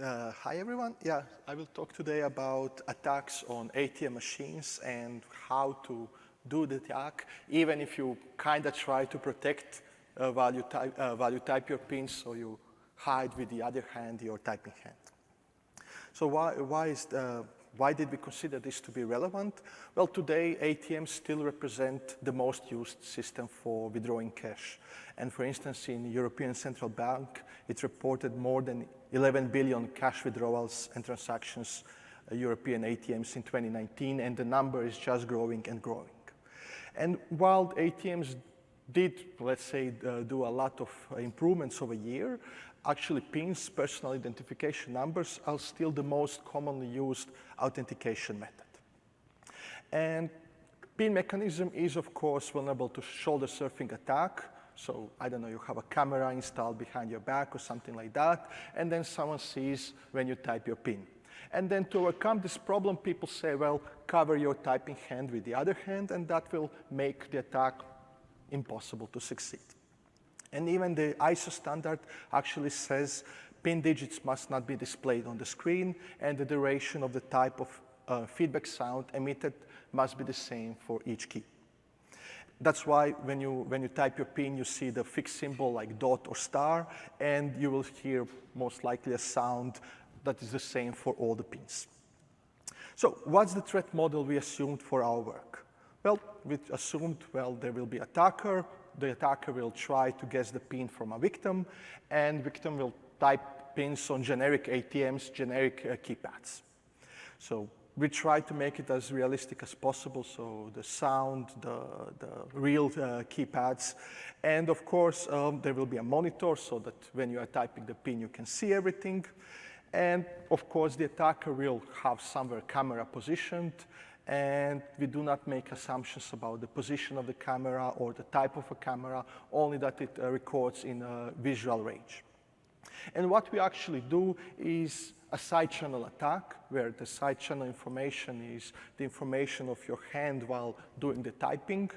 Hi everyone. Yeah, I will talk today about attacks on ATM machines and how to do the attack, even if you kind of try to protect value type your PIN, so you hide with the other hand your typing hand. So why did we consider this to be relevant? Well, today ATMs still represent the most used system for withdrawing cash. And for instance, in European Central Bank, it reported more than 11 billion cash withdrawals and transactions, European ATMs in 2019, and the number is just growing and growing. And while ATMs did, let's say, do a lot of improvements over a year, actually PINs, personal identification numbers, are still the most commonly used authentication method. And PIN mechanism is, of course, vulnerable to shoulder surfing attack. So, I don't know, you have a camera installed behind your back or something like that, and then someone sees when you type your PIN. And then to overcome this problem, people say, well, cover your typing hand with the other hand, and that will make the attack impossible to succeed. And even the ISO standard actually says PIN digits must not be displayed on the screen, and the duration of the type of feedback sound emitted must be the same for each key. That's why when you type your PIN, you see the fixed symbol like dot or star, and you will hear most likely a sound that is the same for all the PINs. So what's the threat model we assumed for our work? Well, we assumed, well, there will be an attacker. The attacker will try to guess the PIN from a victim, and victim will type PINs on generic ATMs, generic keypads. So we try to make it as realistic as possible, so the sound, the real keypads, and of course there will be a monitor so that when you are typing the PIN you can see everything, and of course the attacker will have somewhere camera positioned, and we do not make assumptions about the position of the camera or the type of a camera, only that it records in a visual range. And what we actually do is a side channel attack, where the side channel information is the information of your hand while doing the typing.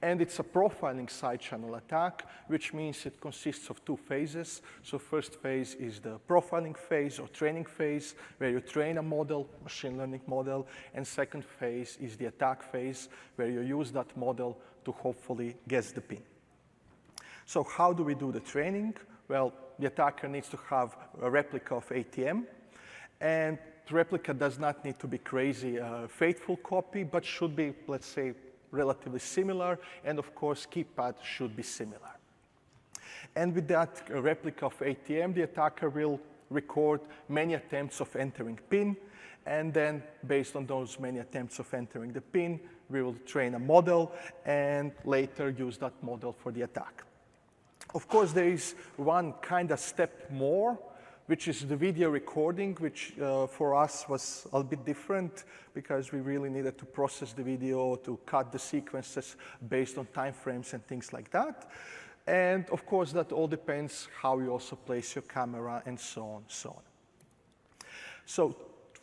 And it's a profiling side channel attack, which means it consists of two phases. So first phase is the profiling phase or training phase, where you train a model, machine learning model. And second phase is the attack phase, where you use that model to hopefully guess the PIN. So how do we do the training? Well, the attacker needs to have a replica of ATM. And the replica does not need to be crazy faithful copy, but should be, let's say, relatively similar. And of course, keypad should be similar. And with that replica of ATM, the attacker will record many attempts of entering PIN. And then, based on those many attempts of entering the PIN, we will train a model and later use that model for the attack. Of course, there is one kind of step more, which is the video recording, which for us was a bit different because we really needed to process the video, to cut the sequences based on time frames and things like that. And of course, that all depends how you also place your camera and so on, so on. So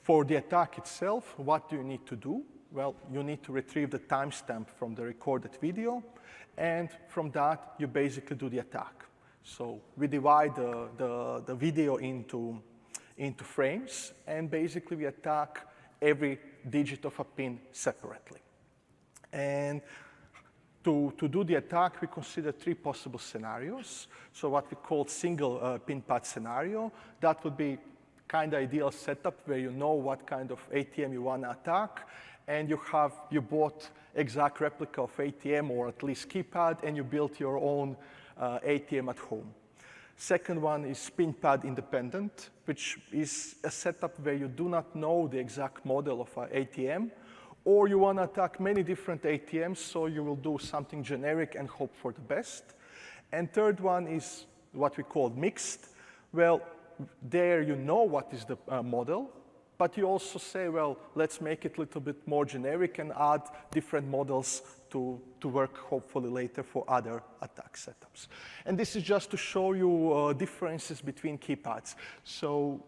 for the attack itself, what do you need to do? Well, you need to retrieve the timestamp from the recorded video, and from that, you basically do the attack. So we divide the video into frames, and basically we attack every digit of a PIN separately. And to do the attack, we consider three possible scenarios. So what we call single PIN pad scenario, that would be kind of ideal setup where you know what kind of ATM you want to attack, and you bought exact replica of ATM or at least keypad, and you built your own ATM at home. Second one is PIN pad independent, which is a setup where you do not know the exact model of an ATM, or you want to attack many different ATMs, so you will do something generic and hope for the best. And third one is what we call mixed. Well, there you know what is the model, but you also say, well, let's make it a little bit more generic and add different models to work hopefully later for other attack setups. And this is just to show you differences between keypads. So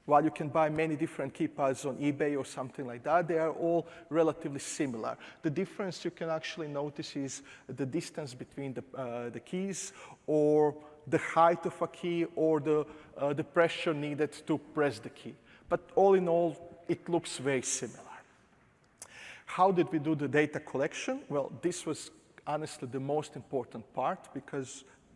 while you can buy many different keypads on eBay or something like that, they are all relatively similar. The difference you can actually notice is the distance between the keys, or the height of a key or the pressure needed to press the key. But all in all, it looks very similar. How did we do the data collection? Well, this was honestly the most important part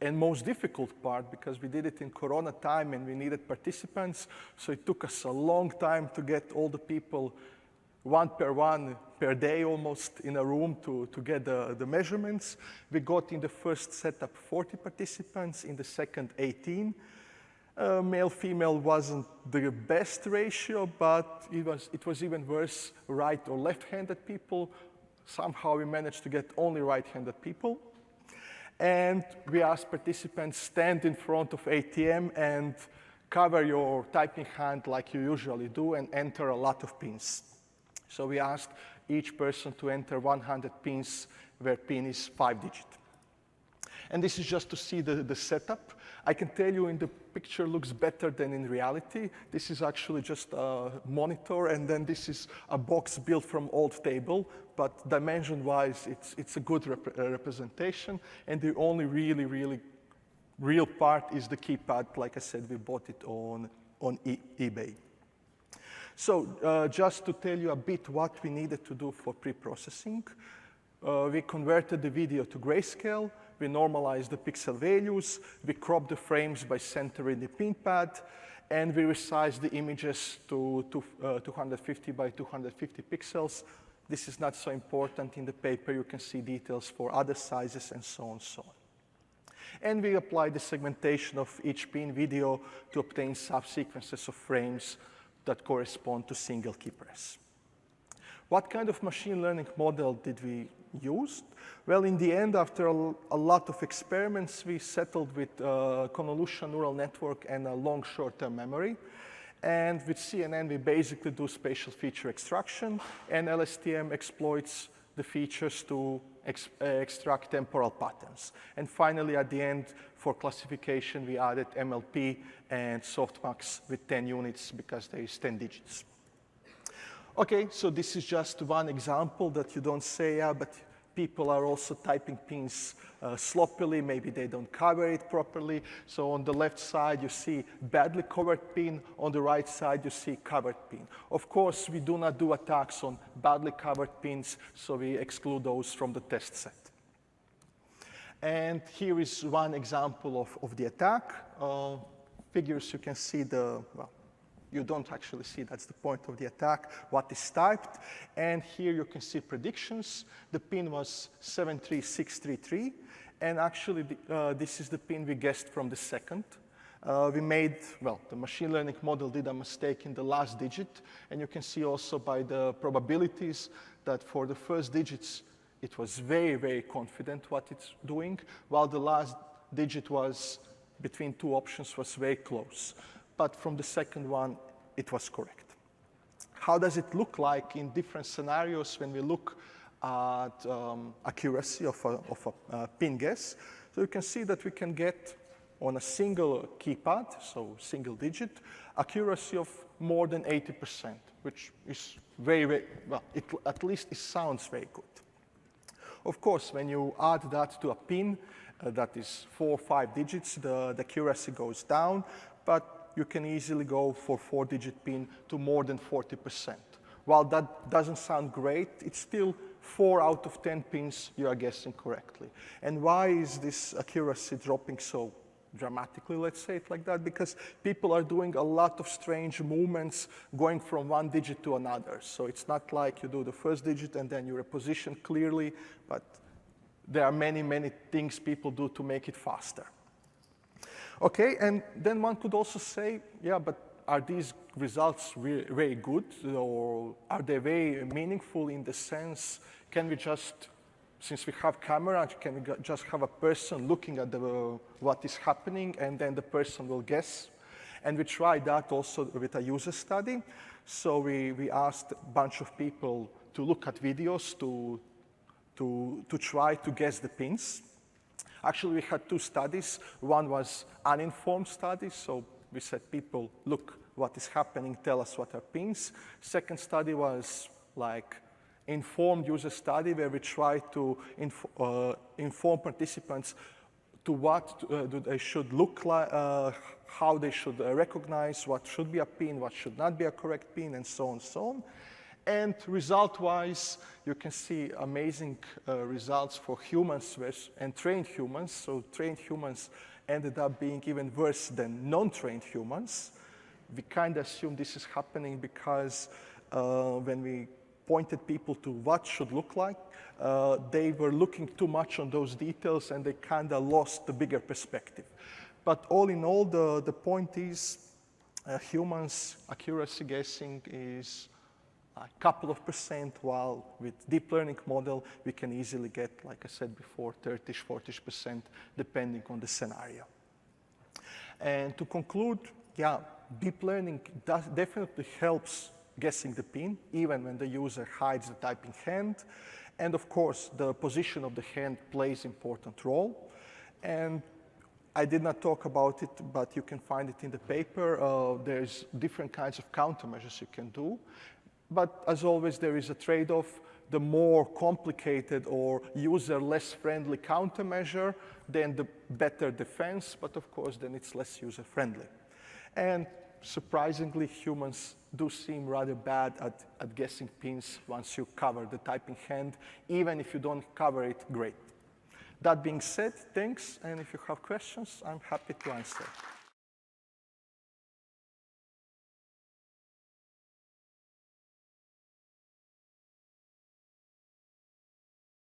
and most difficult part, because we did it in Corona time and we needed participants. So it took us a long time to get all the people one per day almost in a room to get the measurements. We got in the first setup 40 participants, in the second 18. Male-female wasn't the best ratio, but it was even worse right or left-handed people. Somehow we managed to get only right-handed people. And we asked participants, stand in front of ATM and cover your typing hand like you usually do and enter a lot of pins. So we asked each person to enter 100 pins where pin is 5-digit. And this is just to see the setup. I can tell you in the picture looks better than in reality. This is actually just a monitor, and then this is a box built from old table, but dimension-wise, it's a good representation. And the only really real part is the keypad. Like I said, we bought it on eBay. So just to tell you a bit what we needed to do for pre-processing, we converted the video to grayscale. We normalized the pixel values, we cropped the frames by centering the pin pad, and we resized the images to 250 by 250 pixels. This is not so important. In the paper, you can see details for other sizes and so on. And we applied the segmentation of each pin video to obtain subsequences of frames that correspond to single key press. What kind of machine learning model did we use? Well, in the end, after a lot of experiments, we settled with convolutional neural network and a long short-term memory. And with CNN, we basically do spatial feature extraction, and LSTM exploits the features to extract temporal patterns. And finally, at the end, for classification, we added MLP and softmax with 10 units because there is 10 digits. Okay, so this is just one example that you don't say, yeah, but people are also typing pins sloppily. Maybe they don't cover it properly. So on the left side, you see badly covered pin. On the right side, you see covered pin. Of course, we do not do attacks on badly covered pins, so we exclude those from the test set. And here is one example of the attack. Figures, you can see you don't actually see, that's the point of the attack, what is typed. And here you can see predictions. The pin was 73633. And actually, this is the pin we guessed from the second. The machine learning model did a mistake in the last digit. And you can see also by the probabilities that for the first digits, it was very confident what it's doing, while the last digit was between two options was very close. But from the second one, it was correct. How does it look like in different scenarios when we look at accuracy of a pin guess? So you can see that we can get on a single keypad, so single digit, accuracy of more than 80%, which is at least it sounds very good. Of course, when you add that to a pin that is 4 or 5 digits, the accuracy goes down, but you can easily go for 4-digit pin to more than 40%. While that doesn't sound great, it's still 4 out of 10 pins you are guessing correctly. And why is this accuracy dropping so dramatically, let's say it like that? Because people are doing a lot of strange movements going from one digit to another. So it's not like you do the first digit and then you reposition clearly, but there are many things people do to make it faster. Okay, and then one could also say, yeah, but are these results very good, or are they very meaningful in the sense, can we just, since we have camera, can we just have a person looking at what is happening, and then the person will guess? And we tried that also with a user study. So we asked a bunch of people to look at videos to try to guess the pins. Actually, we had 2 studies. One was uninformed study, so we said, people, look what is happening, tell us what are pins. Second study was like informed user study, where we try to inform participants to what they should look like, how they should recognize what should be a PIN, what should not be a correct PIN, and so on and so on. And result-wise, you can see amazing results for humans and trained humans. So trained humans ended up being even worse than non-trained humans. We kind of assume this is happening because when we pointed people to what should look like, they were looking too much on those details and they kind of lost the bigger perspective. But all in all, the point is humans' accuracy guessing is a couple of %, while with deep learning model, we can easily get, like I said before, 30-ish, 40-ish%, depending on the scenario. And to conclude, yeah, deep learning definitely helps guessing the PIN, even when the user hides the typing hand. And of course, the position of the hand plays an important role. And I did not talk about it, but you can find it in the paper. There's different kinds of countermeasures you can do. But as always, there is a trade-off. The more complicated or user-less friendly countermeasure, then the better defense, but of course, then it's less user-friendly. And surprisingly, humans do seem rather bad at guessing pins once you cover the typing hand. Even if you don't cover it, great. That being said, thanks, and if you have questions, I'm happy to answer.